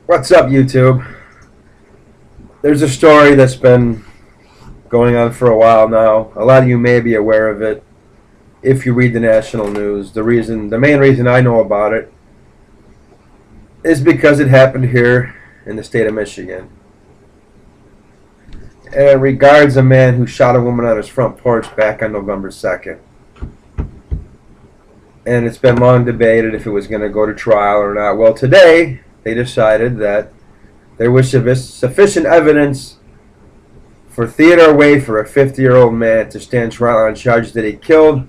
What's up, YouTube? There's a story that's been going on for a while now. A lot of you may be aware of it if you read the national news. The main reason I know about it is because it happened here in the state of Michigan. And it regards a man who shot a woman on his front porch back on November 2nd. And it's been long debated if it was going to go to trial or not. Well, today they decided that there was sufficient evidence for Theodore Wafer, a 50-year-old man, to stand trial on charges that he killed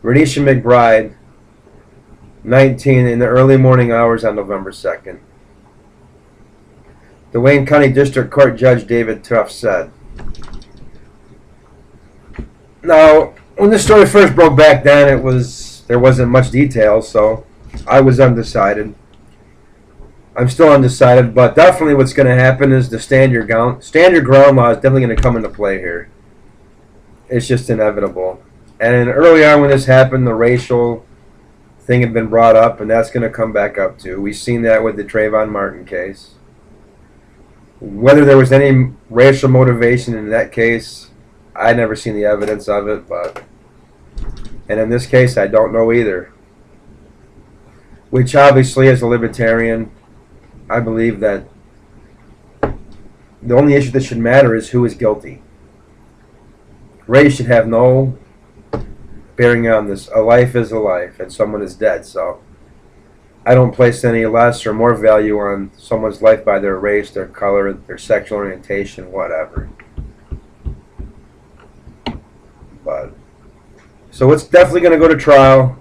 Renisha McBride, 19, in the early morning hours on November 2nd. The Wayne County District Court Judge David Tuff said. Now, when this story first broke back then, there wasn't much detail, so I was undecided. I'm still undecided, but definitely what's going to happen is the stand your ground law is definitely going to come into play here. It's just inevitable. And early on when this happened, the racial thing had been brought up, and that's going to come back up too. We've seen that with the Trayvon Martin case. Whether there was any racial motivation in that case, I never seen the evidence of it, and in this case, I don't know either. Which obviously, as a libertarian, I believe that the only issue that should matter is who is guilty. Race should have no bearing on this. A life is a life, and someone is dead. So I don't place any less or more value on someone's life by their race, their color, their sexual orientation, whatever. So it's definitely going to go to trial.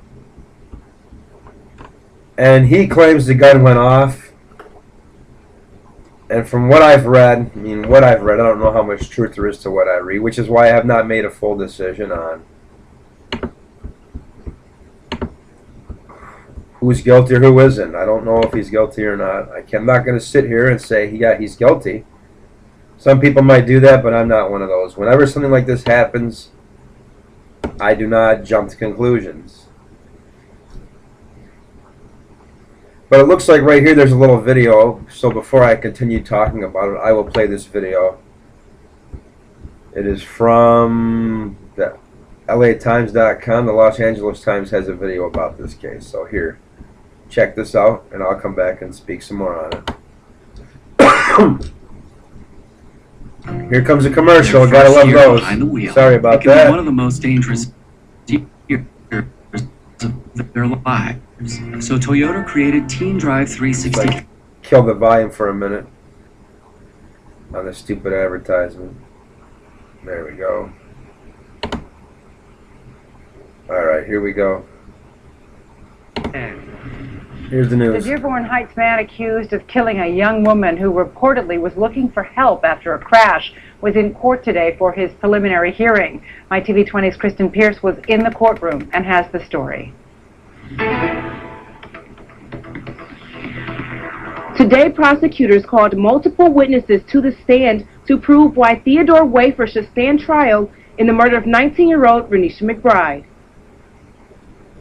And he claims the gun went off. And from what I've read, I don't know how much truth there is to what I read, which is why I have not made a full decision on who's guilty or who isn't. I don't know if he's guilty or not. I'm not going to sit here and say, yeah, he's guilty. Some people might do that, but I'm not one of those. Whenever something like this happens, I do not jump to conclusions. But it looks like right here there's a little video, so before I continue talking about it, I will play this video. It is from the LATimes.com. The Los Angeles Times has a video about this case. So here, check this out, and I'll come back and speak some more on it. Here comes a commercial. Gotta love those. Sorry about that. One of the most dangerous years of their lives. So Toyota created Teen Drive 360. Like, kill the volume for a minute on the stupid advertisement. There we go. Alright, here we go. Here's the news. The Dearborn Heights man accused of killing a young woman who reportedly was looking for help after a crash was in court today for his preliminary hearing. My TV 20's Kristen Pierce was in the courtroom and has the story. Today, prosecutors called multiple witnesses to the stand to prove why Theodore Wafer should stand trial in the murder of 19-year-old Renisha McBride.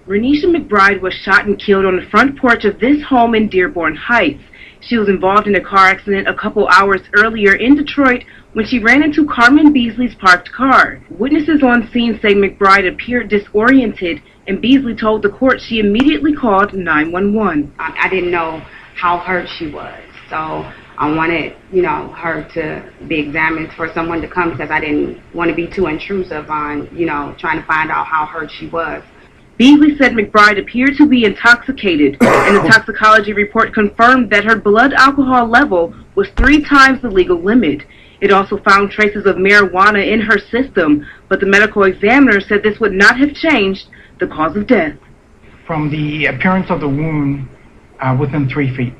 Renisha McBride was shot and killed on the front porch of this home in Dearborn Heights. She was involved in a car accident a couple hours earlier in Detroit when she ran into Carmen Beasley's parked car. Witnesses on scene say McBride appeared disoriented, and Beasley told the court she immediately called 911. I didn't know how hurt she was, so I wanted, her to be examined for someone to come because I didn't want to be too intrusive on, trying to find out how hurt she was. Beasley said McBride appeared to be intoxicated, and the toxicology report confirmed that her blood alcohol level was 3 times the legal limit. It also found traces of marijuana in her system, but the medical examiner said this would not have changed the cause of death. From the appearance of the wound, within 3 feet.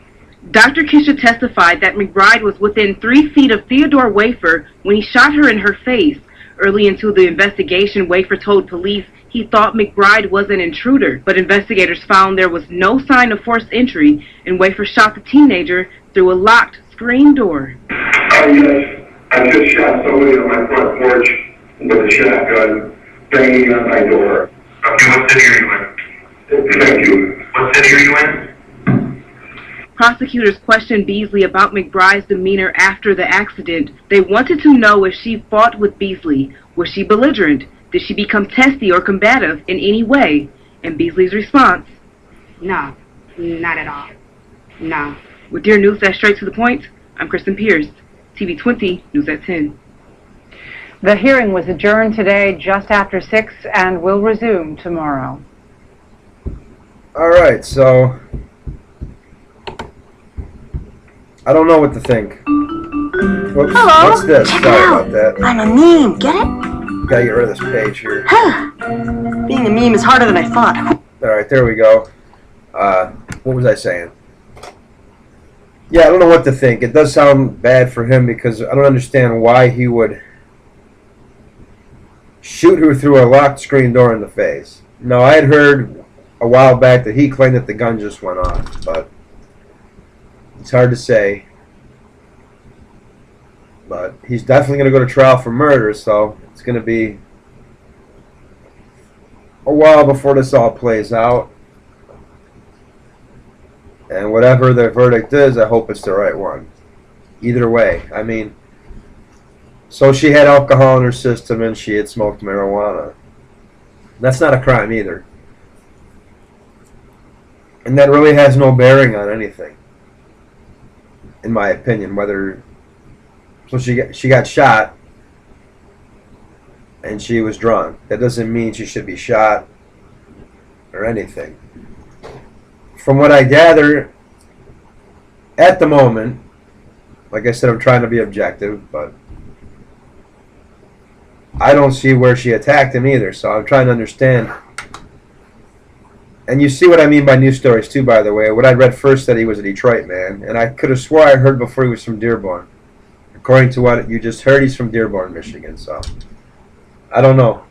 Dr. Kisha testified that McBride was within 3 feet of Theodore Wafer when he shot her in her face. Early into the investigation, Wafer told police he thought McBride was an intruder, but investigators found there was no sign of forced entry, and Wafer shot the teenager through a locked screen door. Yes, I just shot somebody on my front porch with a shotgun banging on my door. Okay, what city are you in? Thank you. What city are you in? Prosecutors questioned Beasley about McBride's demeanor after the accident. They wanted to know if she fought with Beasley. Was she belligerent? Did she become testy or combative in any way? And Beasley's response: No, not at all. No. With your news that's straight to the point, I'm Kristen Pierce, TV 20, News at 10. The hearing was adjourned today just after 6 and will resume tomorrow. All right, so I don't know what to think. Whoops, Hello. what's this? Check Sorry it out. about that. I'm a meme, get it? Gotta get rid of this page here. Being a meme is harder than I thought. All right, there we go. What was I saying? Yeah, I don't know what to think. It does sound bad for him because I don't understand why he would shoot her through a locked screen door in the face. No, I had heard a while back that he claimed that the gun just went off, but it's hard to say. But he's definitely going to go to trial for murder, so it's going to be a while before this all plays out. And whatever the verdict is, I hope it's the right one. Either way, I mean, so she had alcohol in her system and she had smoked marijuana. That's not a crime either. And that really has no bearing on anything, in my opinion. Whether so she got shot and she was drunk. That doesn't mean she should be shot or anything. From what I gather, at the moment, like I said, I'm trying to be objective, but I don't see where she attacked him either, so I'm trying to understand. And you see what I mean by news stories too, by the way. What I read first said he was a Detroit man, and I could have swore I heard before he was from Dearborn. According to what you just heard, he's from Dearborn, Michigan, so I don't know.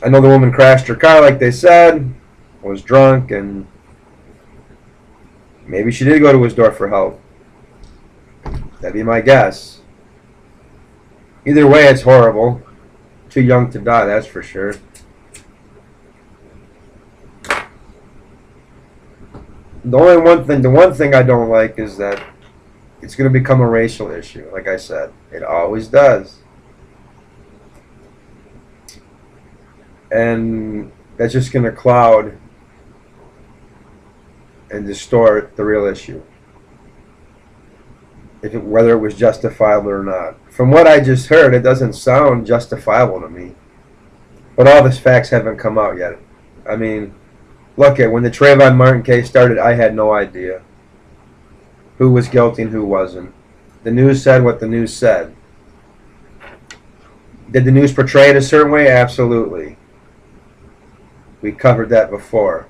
I know the woman crashed her car like they said, was drunk, and maybe she did go to his door for help. That'd be my guess. Either way, it's horrible. Too young to die, that's for sure. The one thing I don't like is that it's going to become a racial issue. Like I said, it always does. And that's just going to cloud and distort the real issue, whether it was justifiable or not. From what I just heard, it doesn't sound justifiable to me. But all these facts haven't come out yet. I mean, look at when the Trayvon Martin case started, I had no idea who was guilty and who wasn't. The news said what the news said. Did the news portray it a certain way? Absolutely. We covered that before.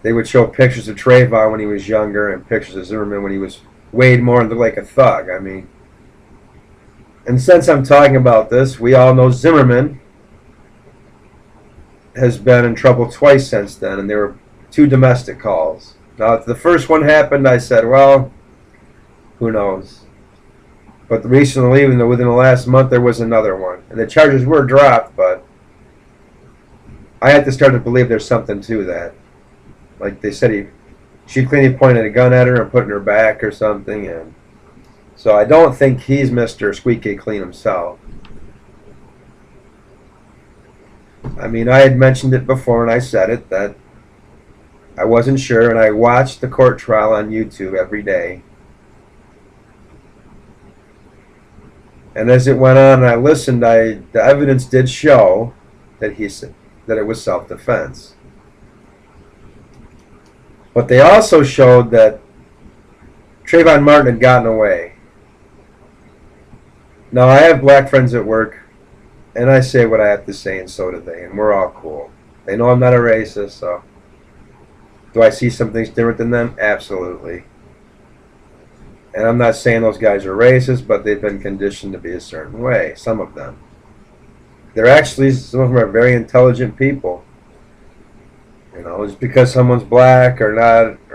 They would show pictures of Trayvon when he was younger and pictures of Zimmerman when he was weighed more into like a thug. I mean, and since I'm talking about this, we all know Zimmerman has been in trouble twice since then, and there were 2 domestic calls. Now, if the first one happened, I said, well, who knows? But recently, even though within the last month, there was another one. And the charges were dropped, but I had to start to believe there's something to that. Like they said, she clearly pointed a gun at her and put it in her back or something. And so I don't think he's Mr. Squeaky Clean himself. I mean, I had mentioned it before and I said it, that I wasn't sure, and I watched the court trial on YouTube every day. And as it went on and I listened, the evidence did show that that it was self-defense. But they also showed that Trayvon Martin had gotten away. Now, I have black friends at work, and I say what I have to say, and so do they, and we're all cool. They know I'm not a racist, so do I see some things different than them? Absolutely. And I'm not saying those guys are racist, but they've been conditioned to be a certain way, some of them. They're actually, some of them are very intelligent people. You know, just because someone's black or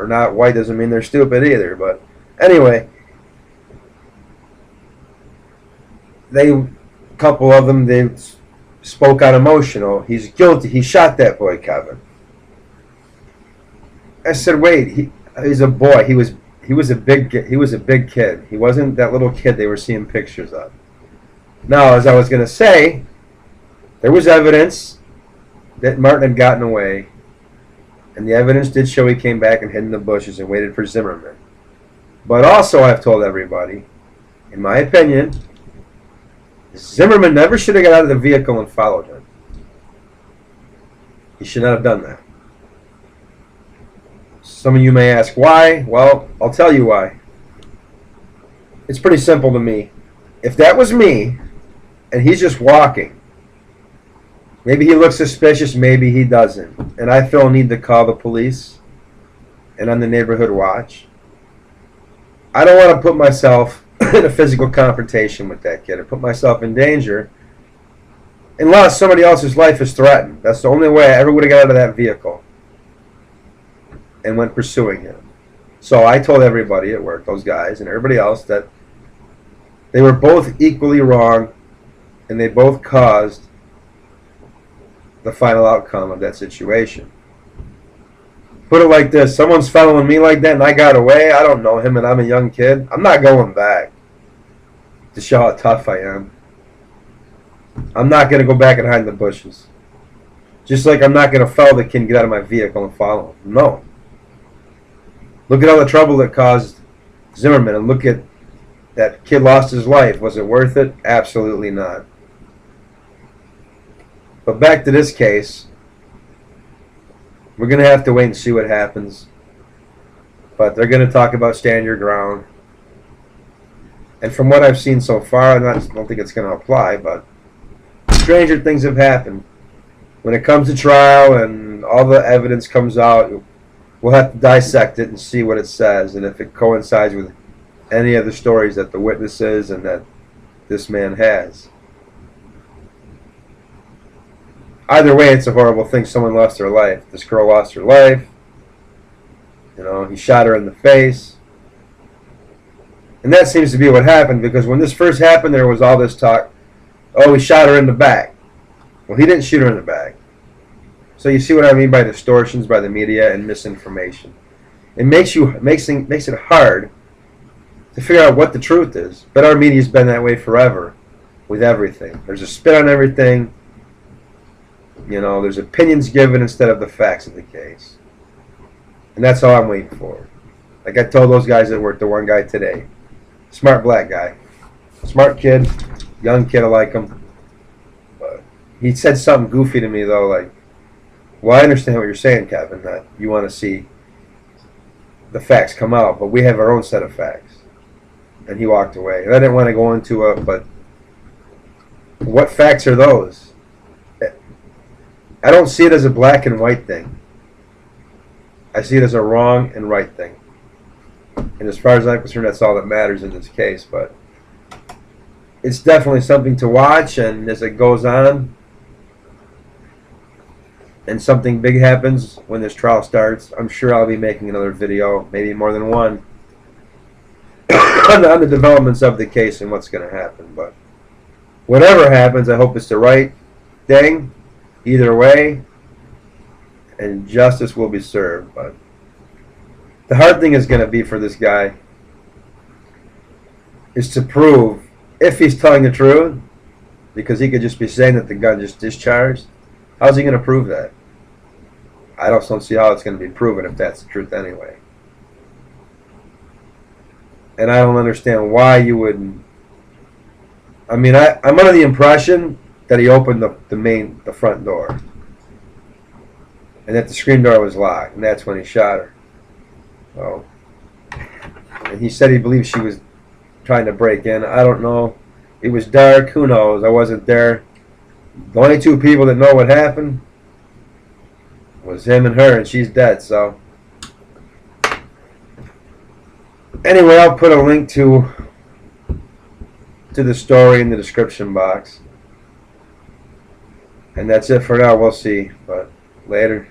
not white doesn't mean they're stupid either. But anyway, a couple of them, they spoke out emotional. He's guilty. He shot that boy, Kevin. I said, wait, He's a boy. He was a big kid. He wasn't that little kid they were seeing pictures of. Now, as I was going to say, there was evidence that Martin had gotten away, and the evidence did show he came back and hid in the bushes and waited for Zimmerman. But also, I've told everybody, in my opinion, Zimmerman never should have got out of the vehicle and followed him. He should not have done that. Some of you may ask why. Well, I'll tell you why. It's pretty simple to me. If that was me, and he's just walking, maybe he looks suspicious, maybe he doesn't, and I feel a need to call the police and on the neighborhood watch, I don't want to put myself in a physical confrontation with that kid and put myself in danger unless somebody else's life is threatened. That's the only way I ever would have got out of that vehicle and went pursuing him. So I told everybody at work, those guys and everybody else, that they were both equally wrong and they both caused the final outcome of that situation. Put it like this, someone's following me like that and I got away, I don't know him and I'm a young kid, I'm not going back to show how tough I am. I'm not going to go back and hide in the bushes. Just like I'm not going to follow the kid and get out of my vehicle and follow him. No. Look at all the trouble it caused Zimmerman, and look at that kid lost his life. Was it worth it? Absolutely not. But back to this case, we're going to have to wait and see what happens. But they're going to talk about stand your ground. And from what I've seen so far, I don't think it's going to apply, but stranger things have happened. When it comes to trial and all the evidence comes out, we'll have to dissect it and see what it says, and if it coincides with any of the stories that the witnesses and that this man has. Either way, it's a horrible thing. Someone lost their life. This girl lost her life. You know, he shot her in the face. And that seems to be what happened, because when this first happened, there was all this talk, oh, he shot her in the back. Well, he didn't shoot her in the back. So you see what I mean by distortions by the media and misinformation. It makes it hard to figure out what the truth is. But our media's been that way forever with everything. There's a spin on everything. You know, there's opinions given instead of the facts of the case. And that's all I'm waiting for. Like I told those guys that worked, the one guy today. Smart black guy. Smart kid. Young kid, I like him. But he said something goofy to me, though, like, well, I understand what you're saying, Kevin, that you want to see the facts come out, but we have our own set of facts. And he walked away. And I didn't want to go into it, but what facts are those? I don't see it as a black and white thing. I see it as a wrong and right thing. And as far as I'm concerned, that's all that matters in this case. But it's definitely something to watch, and as it goes on, and something big happens when this trial starts, I'm sure I'll be making another video, maybe more than one, on the developments of the case and what's going to happen. But whatever happens, I hope it's the right thing, either way, and justice will be served. But the hard thing is going to be for this guy is to prove if he's telling the truth, because he could just be saying that the gun just discharged. How's he going to prove that? I don't see how it's going to be proven if that's the truth anyway. And I don't understand why you would. I mean, I'm under the impression that he opened the front door, and that the screen door was locked, and that's when he shot her. So, and he said he believes she was trying to break in. I don't know. It was dark. Who knows? I wasn't there. The only two people that know what happened was him and her, and she's dead. So anyway, I'll put a link to the story in the description box. And that's it for now. We'll see. But later.